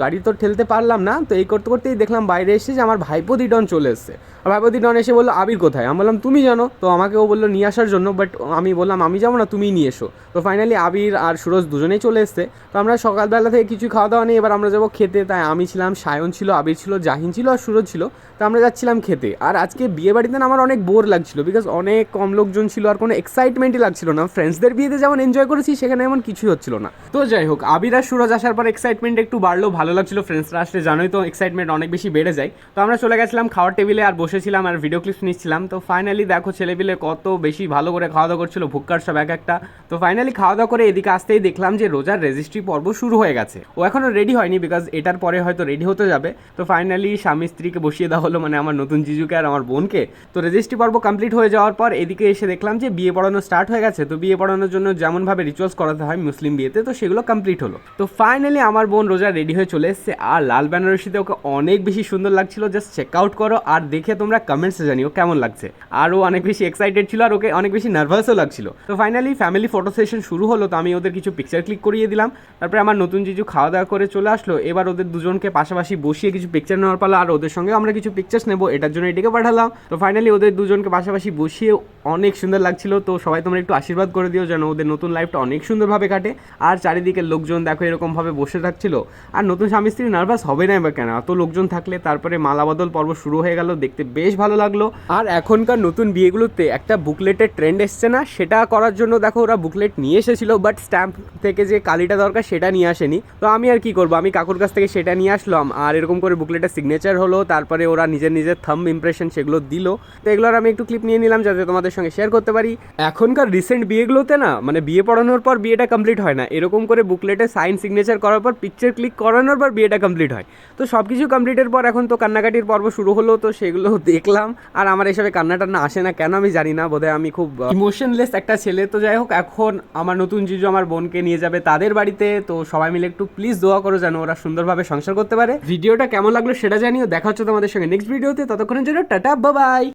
গাড়ি তো ঠেলতে পারলাম না, তো এই করতে করতেই দেখলাম বাইরে এসে যে আমার ভাইপো দিডন চলে এসছে। আর ভাইপো দিডন এসে বললো আবির কোথায়, আমি বললাম তুমি জানো, তো আমাকেও বললো নিয়ে আসার জন্য, বাট আমি বললাম আমি যাবো না, তুমিই নিয়ে এসো। তো ফাইনালি আবির আর সুরজ দুজনেই চলে এসছে। তো আমরা সকালবেলা থেকে কিছু খাওয়া দাওয়া নেই, এবার আমরা যাবো খেতে। তাই আমি ছিলাম, সায়ন ছিল, আবির ছিল, জাহিন ছিল আর সুরজ ছিল। তো আমরা যাচ্ছিলাম খেতে। আর আজকে বিয়ে বাড়িতে না আমার অনেক বোর লাগছিল, বিকজ অনেক কম লোকজন ছিল আর কোনো এক্সাইটমেন্টই লাগছিল না। ফ্রেন্ডসদের বিয়েতে যেমন এনজয় করেছি সেখানে এমন কিছুই হচ্ছিল না। তো যাই হোক, আবির আর সুরজ আসার পর এক্সাইটমেন্ট একটু বাড়লো, ভালো লাগছিল। ফ্রেন্ডসরা আসলে জানোই তো এক্সাইটমেন্ট অনেক বেশি বেড়ে যায়। তো আমরা চলে গেছিলাম খাওয়ার টেবিলে আর বসেছিলাম আর ভিডিও ক্লিপস নিচ্ছিলাম। তো ফাইনালি দেখো ছেলেপিলে কত বেশি ভালো করে খাওয়া দাওয়া করছিল, ভুক্কার সব এক একটা। তো ফাইনালি খাওয়া দাওয়া করে এদিকে আসতেই দেখলাম যে রোজার রেজিস্ট্রি পর্ব শুরু হয়ে গেছে। ও এখনও রেডি হয়নি, বিকজ এটার পরে হয়তো রেডি হতে যাবে। তো ফাইনালি স্বামী স্ত্রীকে বসিয়ে দেওয়া হলো, মানে আমার নতুন জিজুকে আর আমার বোনকে। তো রেজিস্ট্রি পর্ব কমপ্লিট হয়ে যাওয়ার পর এদিকে এসে দেখলাম যে বিয়ে পড়ানো স্টার্ট হয়ে গেছে। তো বিয়ে পড়ানোর জন্য যেমনভাবে রিচুয়ালস করাতে হয় মুসলিম বিয়েতে, তো সেগুলো কমপ্লিট হলো। তো ফাইনালি আমার বোন রোজা রেডি হয়ে চলে এসছে আর লাল বেনারসিতে ওকে অনেক বেশি সুন্দর লাগছিল। জাস্ট চেক আউট করো আর দেখে তোমরা কমেন্টসে জানিও কেমন লাগছে। আর ও অনেক বেশি এক্সাইটেড ছিল আর ওকে অনেক বেশি নার্ভাসও লাগছিল। তো ফাইনালি ফ্যামিলি ফটো সেশন শুরু হলো। তো আমি ওদের কিছু পিকচার ক্লিক করিয়ে দিলাম। তারপরে আমার নতুন জিজু খাওয়া দাওয়া করে চলে আসলো। এবার ওদের দুজনকে পাশাপাশি বসিয়ে কিছু পিকচার নেওয়ার পালা, আর ওদের সঙ্গে আমরা কিছু পিকচার্স নেবো, এটার জন্য এটাকে পাঠালাম। তো ফাইনালি ওদের দুজনকে পাশাপাশি বসিয়ে অনেক সুন্দর লাগছিল। তো সবাই তোমরা একটু আশীর্বাদ করে দিও যেন ওদের নতুন লাইফটা অনেক সুন্দরভাবে কাটে। আর চারিদিকে লোকজন দেখো এরকমভাবে বসে থাকছিল। আর নতুন স্বামী স্ত্রী নার্ভাস হবে না বা কেন, এত লোকজন থাকলে। তারপরে মালাবদল পর্ব শুরু হয়ে গেল, দেখতে বেশ ভালো লাগলো। আর এখনকার নতুন বিয়েগুলোতে একটা বুকলেটের ট্রেন্ড এসছে না, সেটা করার জন্য দেখো ওরা বুকলেট নিয়ে এসেছিল, বাট স্ট্যাম্প থেকে যে কালিটা দরকার সেটা নিয়ে আসেনি। তো আমি আর কি করবো, আমি কাকুর কাছ থেকে সেটা নিয়ে আসলাম। আর এরকম করে বুকলেটের সিগনেচার হলো, তারপরে ওরা নিজের নিজের থাম্ব ইমপ্রেশন সেগুলো দিল। তো এগুলোর আমি একটু ক্লিপ নিয়ে নিলাম যাতে তোমাদের সঙ্গে শেয়ার করতে পারি। এখনকার রিসেন্ট বিয়েগুলোতে না, মানে বিয়ে পড়ানোর পর বিয়েটা কমপ্লিট হয় না, এরকম করে বুকলেটে সাইন সিগনেচার করার পর পিকচার ক্লিক করানোর পর বিয়েটা কমপ্লিট হয়। তো সব কিছু কমপ্লিটের পর এখন তো কান্নাকাটির পর্ব শুরু হলো। তো সেগুলো দেখলাম আর আমার এসবে কান্না টান্না আসে না কেন আমি জানি না, বোধহয় আমি খুব ইমোশনলেস একটা ছেলে। তো যাই হোক, এখন আমার নতুন জিজু আমার বোনকে নিয়ে যাবে তাদের বাড়িতে। তো সবাই মিলে একটু প্লিজ দোয়া করো যেন ওরা সুন্দরভাবে সংসার করতে পারে। ভিডিওটা কেমন লাগলো সেটা জানিও। দেখা হচ্ছে তোমাদের সঙ্গে নেক্সট ভিডিওতে, ততক্ষণের জন্য টাটা বাই বাই।